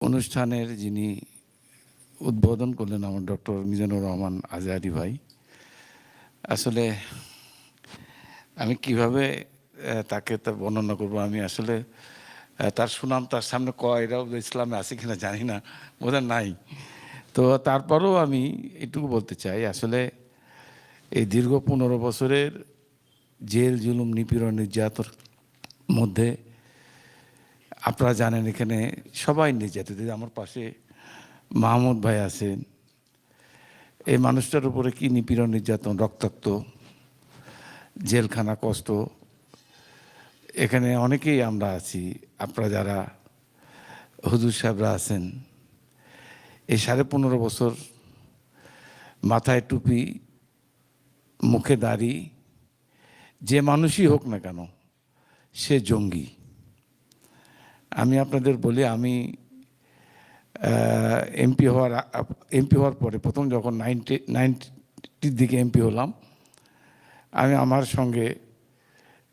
অনুষ্ঠানের যিনি উদ্বোধন করলেন আমার ডক্টর মিজানুর রহমান আজহারী ভাই। আসলে আমি কিভাবে তাকে বর্ণনা করব, আমি আসলে তার সুনাম তার সামনে এরাও ইসলামে আছে কিনা জানি না, বোধহয় নাই। তো তারপরেও আমি এটুকু বলতে চাই, আসলে এই দীর্ঘ 15 বছরের জেল জুলুম নিপীড়ন নির্যাতন মধ্যে আপনারা জানেন এখানে সবাই নির্যাতিত। আমার পাশে মাহমুদ ভাই আছেন, এই মানুষটার উপরে কি নিপীড়ন নির্যাতন, রক্তাক্ত জেলখানা, কষ্ট। এখানে অনেকেই আমরা আছি, আপনারা যারা হুজুর সাহেবরা আছেন, এই 15.5 বছর মাথায় টুপি, মুখে দাড়ি, যে মানুষই হোক না কেন সে জঙ্গি। আমি আপনাদের বলি, আমি এমপি হওয়ার পরে প্রথম যখন 90 দিকে এমপি হলাম, আমি আমার সঙ্গে,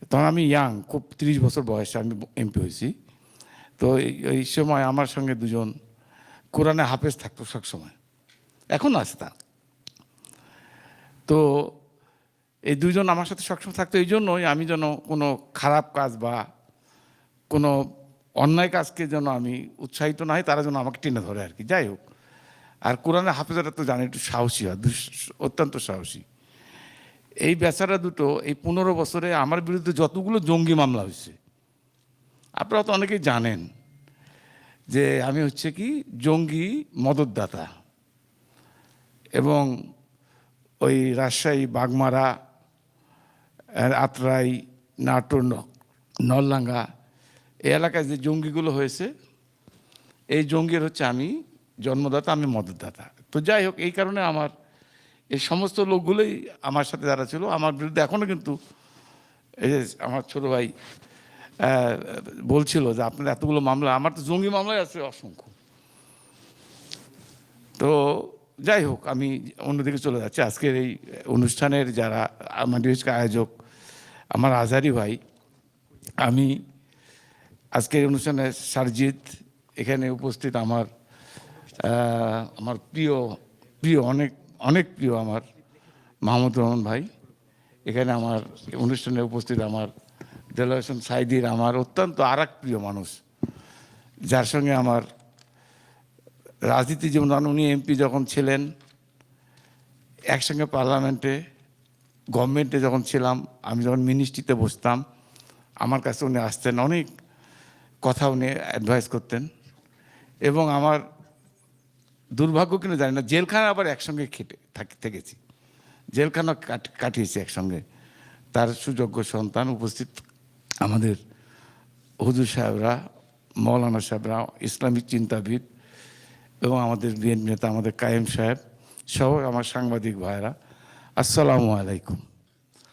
তখন আমি ইয়াং, খুব 30 বছর বয়সে আমি এমপি হয়েছি। তো এই সময় আমার সঙ্গে দুজন কোরআনে হাফেজ থাকতো সবসময়, এখন আছে তা। তো এই দুজন আমার সাথে সবসময় থাকতো, এই জন্যই আমি যেন কোনো খারাপ কাজ বা কোনো অন্যায় কাজকে যেন আমি উৎসাহিত না হই, তারা যেন আমাকে টেনে ধরে আর কি। যাই হোক, আর কোরআনের হাফেজরা তো জানি একটু সাহসী হয়, অত্যন্ত সাহসী। এই বেচারা দুটো এই 15 বছরে আমার বিরুদ্ধে যতগুলো জঙ্গি মামলা হয়েছে, আপনারা তো অনেকেই জানেন যে আমি হচ্ছে কি জঙ্গি মদতদাতা, এবং ওই রাজশাহী, বাগমারা, আত্রাই, নাটোর, নলডাঙ্গা এই এলাকায় যে জঙ্গিগুলো হয়েছে, এই জঙ্গির হচ্ছে আমি জন্মদাতা, আমি মদতদাতা। তো যাই হোক, এই কারণে আমার এই সমস্ত লোকগুলোই আমার সাথে যারা ছিল আমার বিরুদ্ধে এখনও কিন্তু, এই যে আমার ছোটো ভাই বলছিল যে আপনার এতগুলো মামলা, আমার তো জঙ্গি মামলায় আছে অসংখ্য। তো যাই হোক, আমি অন্যদিকে চলে যাচ্ছি। আজকের এই অনুষ্ঠানের যারা আমাদের আয়োজক, আমার আজহারী ভাই, আমি আজকের অনুষ্ঠানে সারজিৎ, এখানে উপস্থিত আমার আমার প্রিয় অনেক অনেক প্রিয় আমার মাহমুদ রহমান ভাই, এখানে আমার অনুষ্ঠানে উপস্থিত আমার দেলোয়ার হোসেন সাইদির, আমার অত্যন্ত আরেক প্রিয় মানুষ, যার সঙ্গে আমার রাজনীতি জীবন, উনি এমপি যখন ছিলেন, একসঙ্গে পার্লামেন্টে, গভর্নমেন্টে যখন ছিলাম, আমি যখন মিনিস্ট্রিতে বসতাম, আমার কাছে উনি আসতেন, অনেক কথা উনি অ্যাডভাইস করতেন। এবং আমার দুর্ভাগ্য কিনা জানি না, জেলখানা আবার একসঙ্গে থেকেছি, জেলখানা কাটিয়েছি একসঙ্গে। তার সুযোগ্য সন্তান উপস্থিত আমাদের হুজুর সাহেবরা, মৌলানা সাহেবরা, ইসলামিক চিন্তাবিদ, এবং আমাদের বিএনপি নেতা আমাদের কায়েম সাহেব সহ আমার সাংবাদিক ভাইরা, আসসালামু আলাইকুম।